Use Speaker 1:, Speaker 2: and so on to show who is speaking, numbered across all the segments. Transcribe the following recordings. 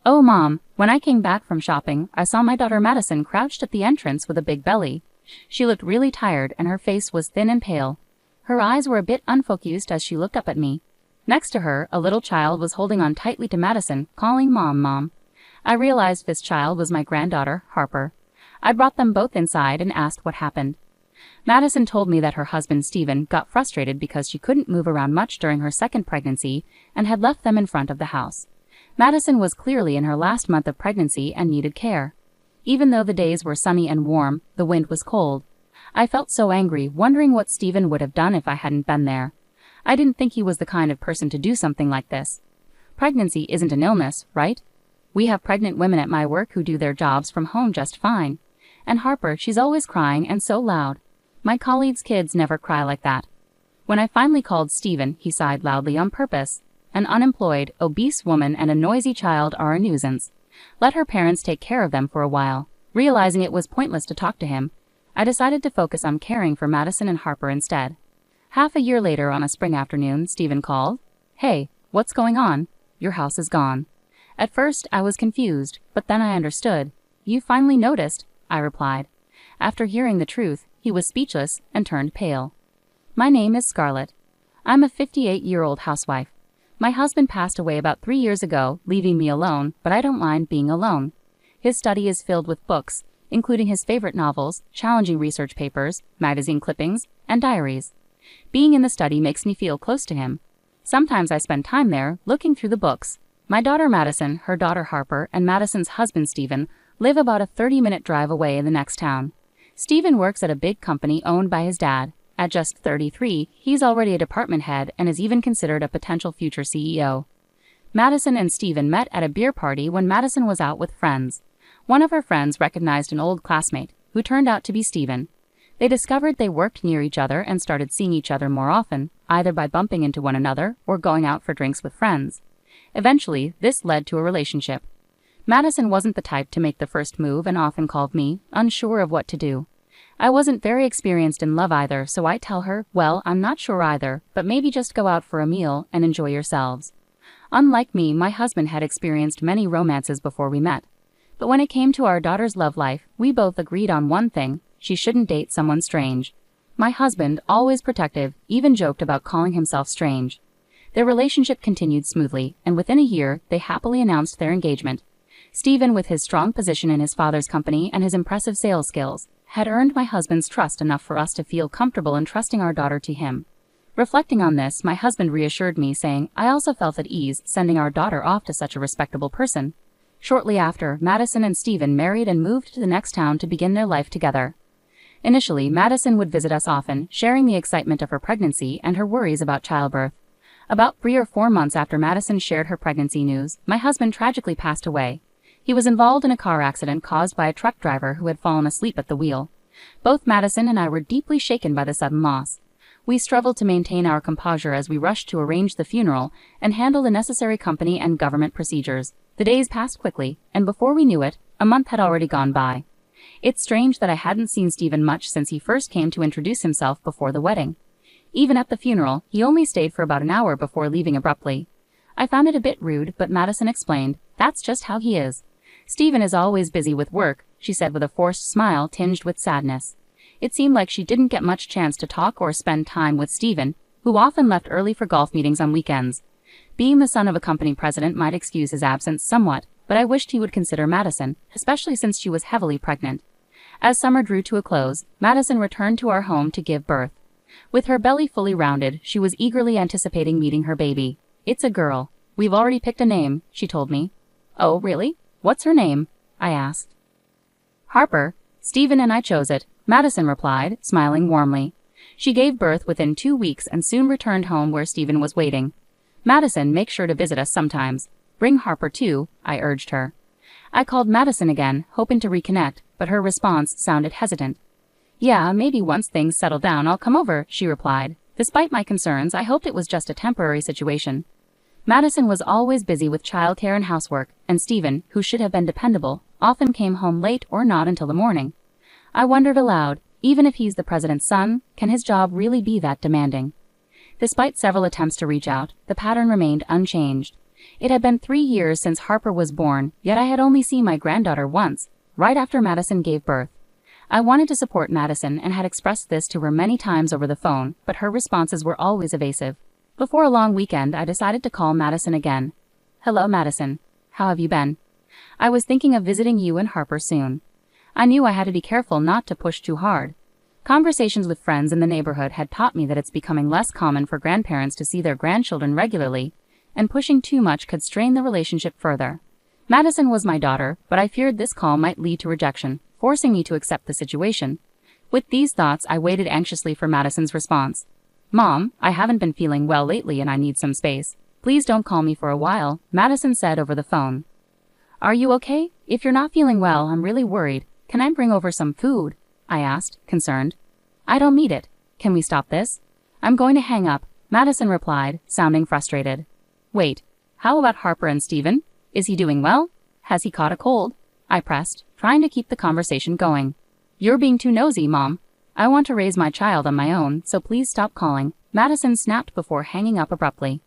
Speaker 1: Oh, Mom, when I came back from shopping, I saw my daughter Madison crouched at the entrance with a big belly. She looked really tired and her face was thin and pale. Her eyes were a bit unfocused as she looked up at me. Next to her, a little child was holding on tightly to Madison, calling Mom, Mom. I realized this child was my granddaughter, Harper. I brought them both inside and asked what happened. Madison told me that her husband, Stephen, got frustrated because she couldn't move around much during her second pregnancy and had left them in front of the house. Madison was clearly in her last month of pregnancy and needed care. Even though the days were sunny and warm, the wind was cold. I felt so angry, wondering what Stephen would have done if I hadn't been there. I didn't think he was the kind of person to do something like this. Pregnancy isn't an illness, right? We have pregnant women at my work who do their jobs from home just fine. And Harper, she's always crying and so loud. My colleagues' kids never cry like that. When I finally called Stephen, he sighed loudly on purpose. An unemployed, obese woman and a noisy child are a nuisance. Let her parents take care of them for a while. Realizing it was pointless to talk to him, I decided to focus on caring for Madison and Harper instead. Half a year later on a spring afternoon, Stephen called. Hey, what's going on? Your house is gone. At first, I was confused, but then I understood. You finally noticed, I replied. After hearing the truth, he was speechless and turned pale. My name is Scarlett. I'm a 58-year-old housewife. My husband passed away about 3 years ago, leaving me alone, but I don't mind being alone. His study is filled with books, including his favorite novels, challenging research papers, magazine clippings, and diaries. Being in the study makes me feel close to him. Sometimes I spend time there, looking through the books. My daughter Madison, her daughter Harper, and Madison's husband Stephen live about a 30-minute drive away in the next town. Stephen works at a big company owned by his dad. At just 33, he's already a department head and is even considered a potential future CEO. Madison and Stephen met at a beer party when Madison was out with friends. One of her friends recognized an old classmate, who turned out to be Stephen. They discovered they worked near each other and started seeing each other more often, either by bumping into one another or going out for drinks with friends. Eventually, this led to a relationship. Madison wasn't the type to make the first move and often called me, unsure of what to do. I wasn't very experienced in love either, so I tell her, well, I'm not sure either, but maybe just go out for a meal and enjoy yourselves. Unlike me, my husband had experienced many romances before we met. But when it came to our daughter's love life, we both agreed on one thing: she shouldn't date someone strange. My husband, always protective, even joked about calling himself strange. Their relationship continued smoothly, and within a year, they happily announced their engagement. Stephen, with his strong position in his father's company and his impressive sales skills, had earned my husband's trust enough for us to feel comfortable entrusting our daughter to him. Reflecting on this, my husband reassured me, saying I also felt at ease sending our daughter off to such a respectable person. Shortly after, Madison and Stephen married and moved to the next town to begin their life together. Initially, Madison would visit us often, sharing the excitement of her pregnancy and her worries about childbirth. About 3 or 4 months after Madison shared her pregnancy news, my husband tragically passed away. He was involved in a car accident caused by a truck driver who had fallen asleep at the wheel. Both Madison and I were deeply shaken by the sudden loss. We struggled to maintain our composure as we rushed to arrange the funeral and handle the necessary company and government procedures. The days passed quickly, and before we knew it, a month had already gone by. It's strange that I hadn't seen Stephen much since he first came to introduce himself before the wedding. Even at the funeral, he only stayed for about an hour before leaving abruptly. I found it a bit rude, but Madison explained, that's just how he is. Stephen is always busy with work, she said with a forced smile tinged with sadness. It seemed like she didn't get much chance to talk or spend time with Stephen, who often left early for golf meetings on weekends. Being the son of a company president might excuse his absence somewhat, but I wished he would consider Madison, especially since she was heavily pregnant. As summer drew to a close, Madison returned to our home to give birth. With her belly fully rounded, she was eagerly anticipating meeting her baby. It's a girl. We've already picked a name, she told me. Oh, really? What's her name? I asked. Harper. Stephen and I chose it, Madison replied, smiling warmly. She gave birth within 2 weeks and soon returned home where Stephen was waiting. Madison, make sure to visit us sometimes. Bring Harper too, I urged her. I called Madison again, hoping to reconnect, but her response sounded hesitant. Yeah, maybe once things settle down I'll come over, she replied. Despite my concerns, I hoped it was just a temporary situation. Madison was always busy with childcare and housework, and Stephen, who should have been dependable, often came home late or not until the morning. I wondered aloud, even if he's the president's son, can his job really be that demanding? Despite several attempts to reach out, the pattern remained unchanged. It had been 3 years since Harper was born, yet I had only seen my granddaughter once, right after Madison gave birth. I wanted to support Madison and had expressed this to her many times over the phone, but her responses were always evasive. Before a long weekend, I decided to call Madison again. "Hello, Madison. How have you been? I was thinking of visiting you and Harper soon." I knew I had to be careful not to push too hard. Conversations with friends in the neighborhood had taught me that it's becoming less common for grandparents to see their grandchildren regularly, and pushing too much could strain the relationship further. Madison was my daughter, but I feared this call might lead to rejection, forcing me to accept the situation. With these thoughts, I waited anxiously for Madison's response. "Mom, I haven't been feeling well lately and I need some space. Please don't call me for a while," Madison said over the phone. "Are you okay? If you're not feeling well, I'm really worried. Can I bring over some food?" I asked, concerned. "I don't need it. Can we stop this?" "I'm going to hang up," Madison replied, sounding frustrated. "Wait, how about Harper and Steven? Is he doing well? Has he caught a cold?" I pressed, trying to keep the conversation going. "You're being too nosy, Mom. I want to raise my child on my own, so please stop calling," Madison snapped before hanging up abruptly.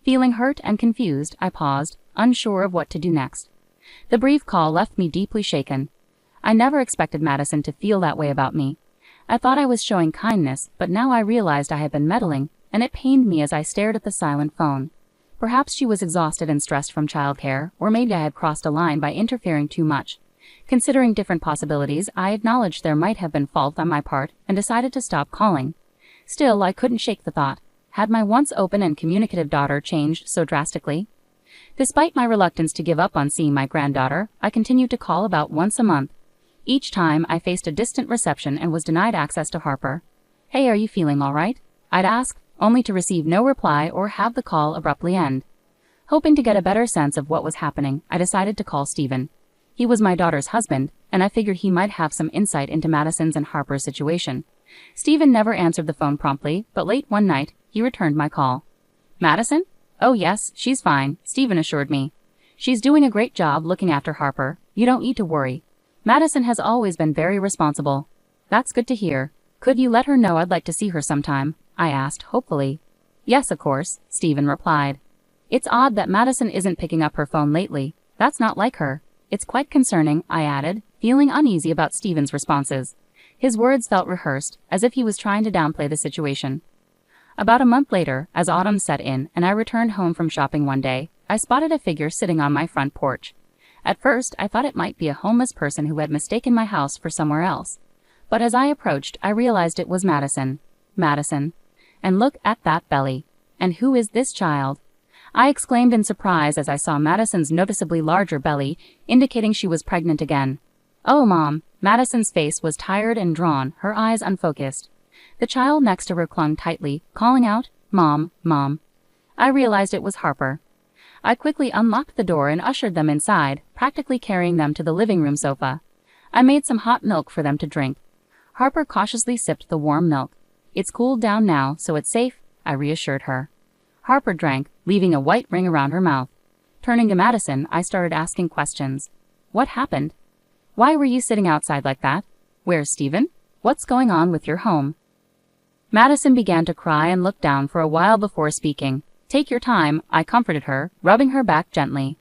Speaker 1: Feeling hurt and confused, I paused, unsure of what to do next. The brief call left me deeply shaken. I never expected Madison to feel that way about me. I thought I was showing kindness, but now I realized I had been meddling, and it pained me as I stared at the silent phone. Perhaps she was exhausted and stressed from childcare, or maybe I had crossed a line by interfering too much. Considering different possibilities, I acknowledged there might have been fault on my part and decided to stop calling. Still, I couldn't shake the thought. Had my once open and communicative daughter changed so drastically? Despite my reluctance to give up on seeing my granddaughter, I continued to call about once a month. Each time, I faced a distant reception and was denied access to Harper. "Hey, are you feeling all right?" I'd ask, only to receive no reply or have the call abruptly end. Hoping to get a better sense of what was happening, I decided to call Steven. He was my daughter's husband, and I figured he might have some insight into Madison's and Harper's situation. Steven never answered the phone promptly, but late one night, he returned my call. "Madison? Oh yes, she's fine," Steven assured me. "She's doing a great job looking after Harper. You don't need to worry. Madison has always been very responsible." "That's good to hear. Could you let her know I'd like to see her sometime?" I asked, hopefully. "Yes, of course," Steven replied. "It's odd that Madison isn't picking up her phone lately. That's not like her. It's quite concerning," I added, feeling uneasy about Steven's responses. His words felt rehearsed, as if he was trying to downplay the situation. About a month later, as autumn set in and I returned home from shopping one day, I spotted a figure sitting on my front porch. At first, I thought it might be a homeless person who had mistaken my house for somewhere else. But as I approached, I realized it was Madison. Madison. And look at that belly. And who is this child? I exclaimed in surprise as I saw Madison's noticeably larger belly, indicating she was pregnant again. "Oh, Mom." Madison's face was tired and drawn, her eyes unfocused. The child next to her clung tightly, calling out, "Mom, Mom." I realized it was Harper. I quickly unlocked the door and ushered them inside, practically carrying them to the living room sofa. I made some hot milk for them to drink. Harper cautiously sipped the warm milk. "It's cooled down now, so it's safe," I reassured her. Harper drank, leaving a white ring around her mouth. Turning to Madison, I started asking questions. "What happened? Why were you sitting outside like that? Where's Steven? What's going on with your home?" Madison began to cry and look down for a while before speaking. "Take your time," I comforted her, rubbing her back gently.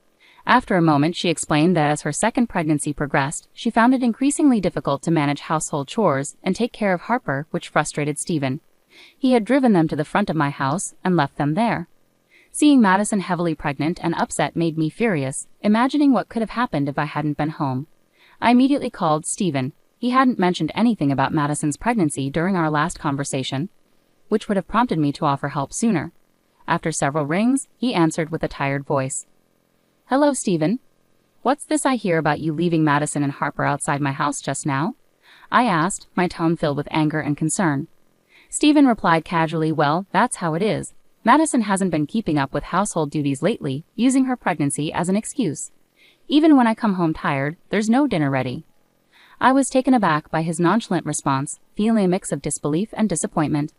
Speaker 1: After a moment, she explained that as her second pregnancy progressed, she found it increasingly difficult to manage household chores and take care of Harper, which frustrated Steven. He had driven them to the front of my house and left them there. Seeing Madison heavily pregnant and upset made me furious, imagining what could have happened if I hadn't been home. I immediately called Steven. He hadn't mentioned anything about Madison's pregnancy during our last conversation, which would have prompted me to offer help sooner. After several rings, he answered with a tired voice. "Hello, Steven. What's this I hear about you leaving Madison and Harper outside my house just now?" I asked, my tone filled with anger and concern. Steven replied casually, "Well, that's how it is. Madison hasn't been keeping up with household duties lately, using her pregnancy as an excuse. Even when I come home tired, there's no dinner ready." I was taken aback by his nonchalant response, feeling a mix of disbelief and disappointment.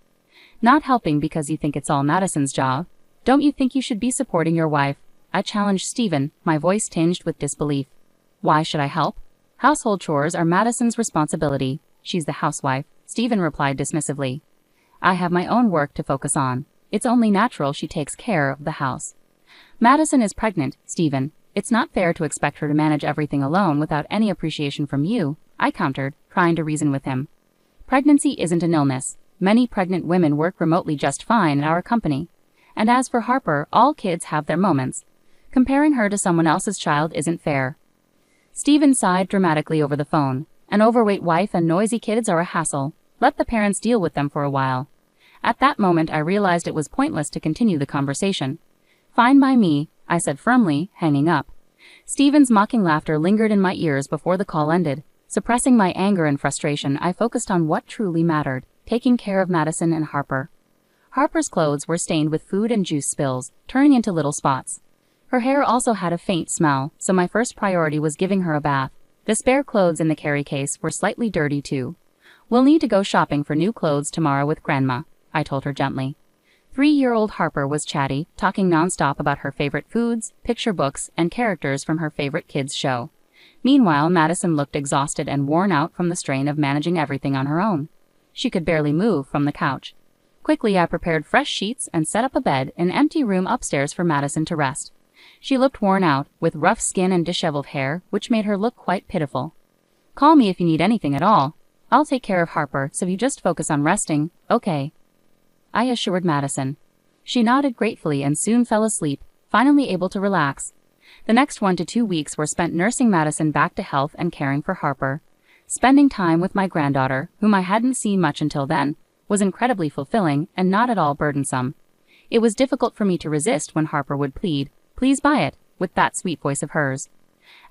Speaker 1: "Not helping because you think it's all Madison's job? Don't you think you should be supporting your wife?" I challenged Steven, my voice tinged with disbelief. "Why should I help? Household chores are Madison's responsibility. She's the housewife," Steven replied dismissively. "I have my own work to focus on. It's only natural she takes care of the house." Madison is pregnant, Stephen. It's not fair to expect her to manage everything alone without any appreciation from you, I countered, trying to reason with him. Pregnancy isn't an illness. Many pregnant women work remotely just fine at our company. And as for Harper, all kids have their moments. Comparing her to someone else's child isn't fair. Stephen sighed dramatically over the phone. An overweight wife and noisy kids are a hassle. Let the parents deal with them for a while. At that moment I realized it was pointless to continue the conversation. Fine by me, I said firmly, hanging up. Stephen's mocking laughter lingered in my ears before the call ended. Suppressing my anger and frustration, I focused on what truly mattered, taking care of Madison and Harper. Harper's clothes were stained with food and juice spills, turning into little spots. Her hair also had a faint smell, so my first priority was giving her a bath. The spare clothes in the carry case were slightly dirty too. We'll need to go shopping for new clothes tomorrow with Grandma, I told her gently. 3-year-old Harper was chatty, talking nonstop about her favorite foods, picture books, and characters from her favorite kids' show. Meanwhile, Madison looked exhausted and worn out from the strain of managing everything on her own. She could barely move from the couch. Quickly, I prepared fresh sheets and set up a bed in an empty room upstairs for Madison to rest. She looked worn out, with rough skin and disheveled hair, which made her look quite pitiful. Call me if you need anything at all. I'll take care of Harper, so you just focus on resting, okay? I assured Madison. She nodded gratefully and soon fell asleep, finally able to relax. The next 1 to 2 weeks were spent nursing Madison back to health and caring for Harper. Spending time with my granddaughter, whom I hadn't seen much until then, was incredibly fulfilling and not at all burdensome. It was difficult for me to resist when Harper would plead, "Please buy it," with that sweet voice of hers.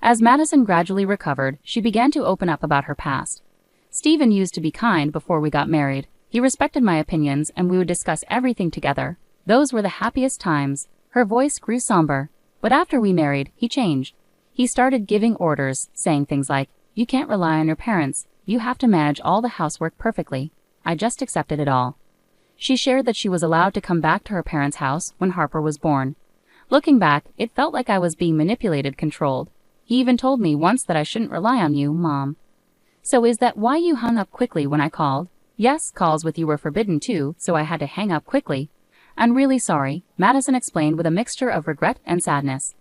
Speaker 1: As Madison gradually recovered, she began to open up about her past. Stephen used to be kind before we got married. He respected my opinions and we would discuss everything together. Those were the happiest times. Her voice grew somber. But after we married, he changed. He started giving orders, saying things like, "You can't rely on your parents. You have to manage all the housework perfectly." I just accepted it all. She shared that she was allowed to come back to her parents' house when Harper was born. Looking back, it felt like I was being manipulated, controlled. He even told me once that I shouldn't rely on you, Mom. So is that why you hung up quickly when I called? Yes, calls with you were forbidden too, so I had to hang up quickly. I'm really sorry, Madison explained with a mixture of regret and sadness.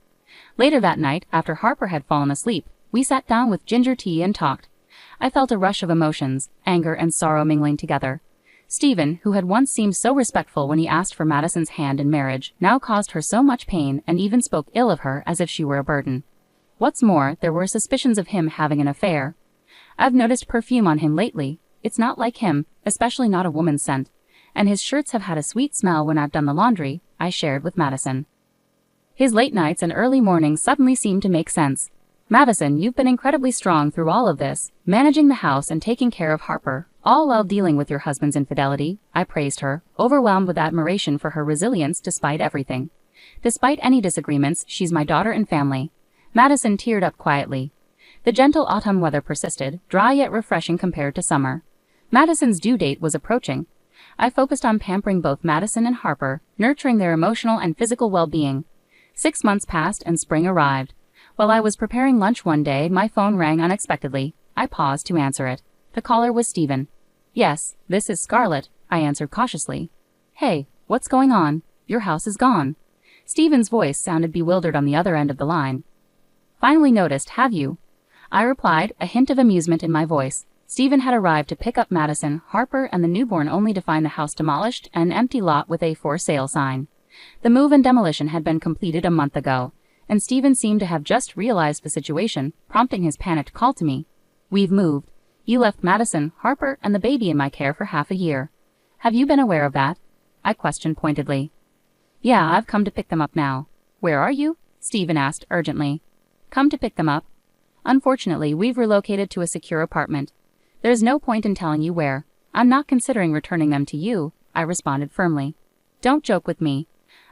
Speaker 1: Later that night, after Harper had fallen asleep, we sat down with ginger tea and talked. I felt a rush of emotions, anger and sorrow mingling together. Stephen, who had once seemed so respectful when he asked for Madison's hand in marriage, now caused her so much pain and even spoke ill of her as if she were a burden. What's more, there were suspicions of him having an affair. I've noticed perfume on him lately. It's not like him, especially not a woman's scent. And his shirts have had a sweet smell when I've done the laundry, I shared with Madison. His late nights and early mornings suddenly seemed to make sense. Madison, you've been incredibly strong through all of this, managing the house and taking care of Harper, all while dealing with your husband's infidelity, I praised her, overwhelmed with admiration for her resilience despite everything. Despite any disagreements, she's my daughter and family. Madison teared up quietly. The gentle autumn weather persisted, dry yet refreshing compared to summer. Madison's due date was approaching. I focused on pampering both Madison and Harper, nurturing their emotional and physical well-being. 6 months passed and spring arrived. While I was preparing lunch one day, my phone rang unexpectedly. I paused to answer it. The caller was Stephen. Yes, this is Scarlett, I answered cautiously. Hey, what's going on? Your house is gone. Stephen's voice sounded bewildered on the other end of the line. Finally noticed, have you? I replied, a hint of amusement in my voice. Stephen had arrived to pick up Madison, Harper, and the newborn only to find the house demolished and an empty lot with a for sale sign. The move and demolition had been completed a month ago, and Stephen seemed to have just realized the situation, prompting his panicked call to me. We've moved. You left Madison, Harper, and the baby in my care for half a year. Have you been aware of that? I questioned pointedly. Yeah, I've come to pick them up now. Where are you? Stephen asked urgently. Come to pick them up. Unfortunately, we've relocated to a secure apartment. There's no point in telling you where. I'm not considering returning them to you, I responded firmly. Don't joke with me.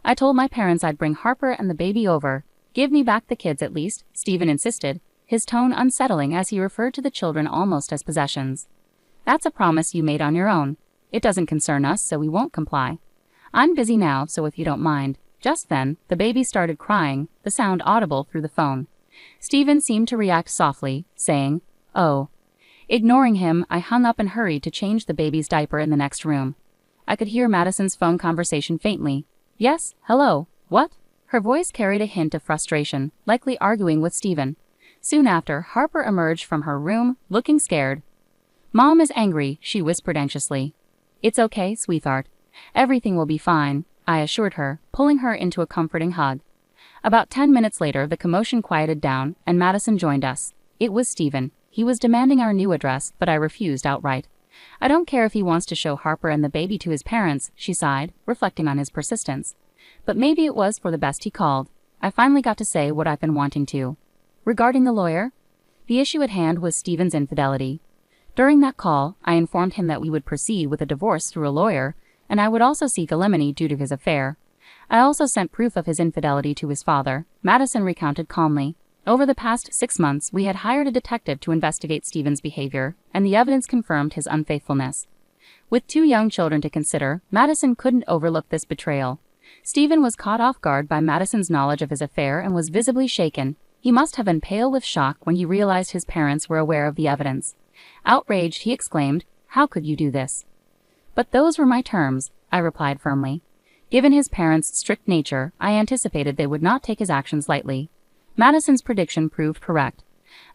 Speaker 1: I told my parents I'd bring Harper and the baby over. Give me back the kids at least, Stephen insisted, his tone unsettling as he referred to the children almost as possessions. That's a promise you made on your own. It doesn't concern us, so we won't comply. I'm busy now, so if you don't mind. Just then, the baby started crying, the sound audible through the phone. Stephen seemed to react softly, saying, "Oh." Ignoring him, I hung up and hurried to change the baby's diaper in the next room. I could hear Madison's phone conversation faintly. Yes, hello, what? Her voice carried a hint of frustration, likely arguing with Steven. Soon after, Harper emerged from her room, looking scared. "Mom is angry," she whispered anxiously. "It's okay, sweetheart. Everything will be fine," I assured her, pulling her into a comforting hug. About 10 minutes later, the commotion quieted down, and Madison joined us. It was Steven. He was demanding our new address, but I refused outright. "I don't care if he wants to show Harper and the baby to his parents," she sighed, reflecting on his persistence. But maybe it was for the best he called. I finally got to say what I've been wanting to. Regarding the lawyer? The issue at hand was Steven's infidelity. During that call, I informed him that we would proceed with a divorce through a lawyer, and I would also seek alimony due to his affair. I also sent proof of his infidelity to his father, Madison recounted calmly. Over the past 6 months, we had hired a detective to investigate Steven's behavior, and the evidence confirmed his unfaithfulness. With 2 young children to consider, Madison couldn't overlook this betrayal. Steven was caught off guard by Madison's knowledge of his affair and was visibly shaken. He must have been pale with shock when he realized his parents were aware of the evidence. Outraged, he exclaimed, "How could you do this?" "But those were my terms," I replied firmly. Given his parents' strict nature, I anticipated they would not take his actions lightly. Madison's prediction proved correct.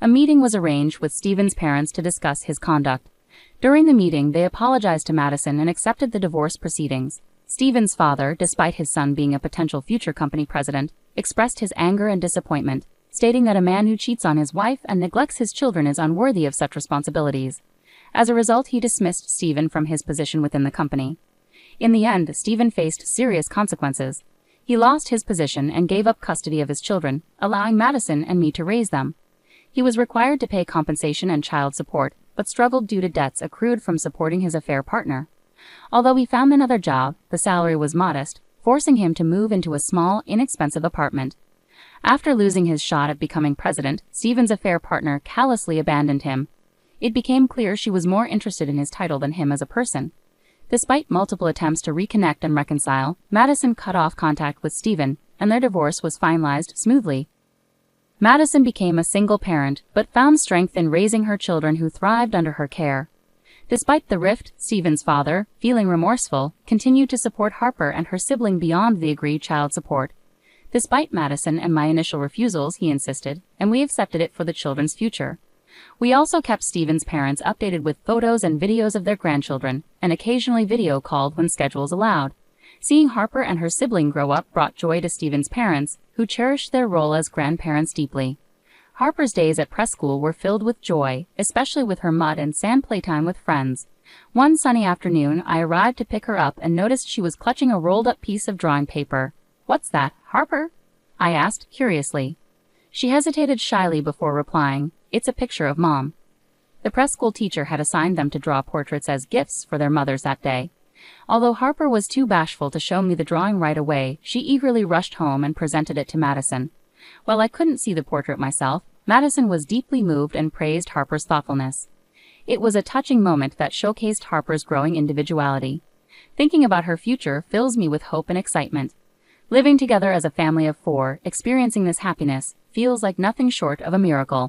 Speaker 1: A meeting was arranged with Steven's parents to discuss his conduct. During the meeting, they apologized to Madison and accepted the divorce proceedings. Steven's father, despite his son being a potential future company president, expressed his anger and disappointment, stating that a man who cheats on his wife and neglects his children is unworthy of such responsibilities. As a result, he dismissed Steven from his position within the company. In the end, Steven faced serious consequences. He lost his position and gave up custody of his children, allowing Madison and me to raise them. He was required to pay compensation and child support, but struggled due to debts accrued from supporting his affair partner. Although he found another job, the salary was modest, forcing him to move into a small, inexpensive apartment. After losing his shot at becoming president, Steven's affair partner callously abandoned him. It became clear she was more interested in his title than him as a person. Despite multiple attempts to reconnect and reconcile, Madison cut off contact with Steven, and their divorce was finalized smoothly. Madison became a single parent, but found strength in raising her children who thrived under her care. Despite the rift, Steven's father, feeling remorseful, continued to support Harper and her sibling beyond the agreed child support. Despite Madison and my initial refusals, he insisted, and we accepted it for the children's future. We also kept Steven's parents updated with photos and videos of their grandchildren, and occasionally video called when schedules allowed. Seeing Harper and her sibling grow up brought joy to Steven's parents, who cherished their role as grandparents deeply. Harper's days at prep school were filled with joy, especially with her mud and sand playtime with friends. One sunny afternoon, I arrived to pick her up and noticed she was clutching a rolled-up piece of drawing paper. "What's that, Harper?" I asked, curiously. She hesitated shyly before replying, "It's a picture of Mom." The prep school teacher had assigned them to draw portraits as gifts for their mothers that day. Although Harper was too bashful to show me the drawing right away, she eagerly rushed home and presented it to Madison. While I couldn't see the portrait myself, Madison was deeply moved and praised Harper's thoughtfulness. It was a touching moment that showcased Harper's growing individuality. Thinking about her future fills me with hope and excitement. Living together as a family of 4, experiencing this happiness, feels like nothing short of a miracle.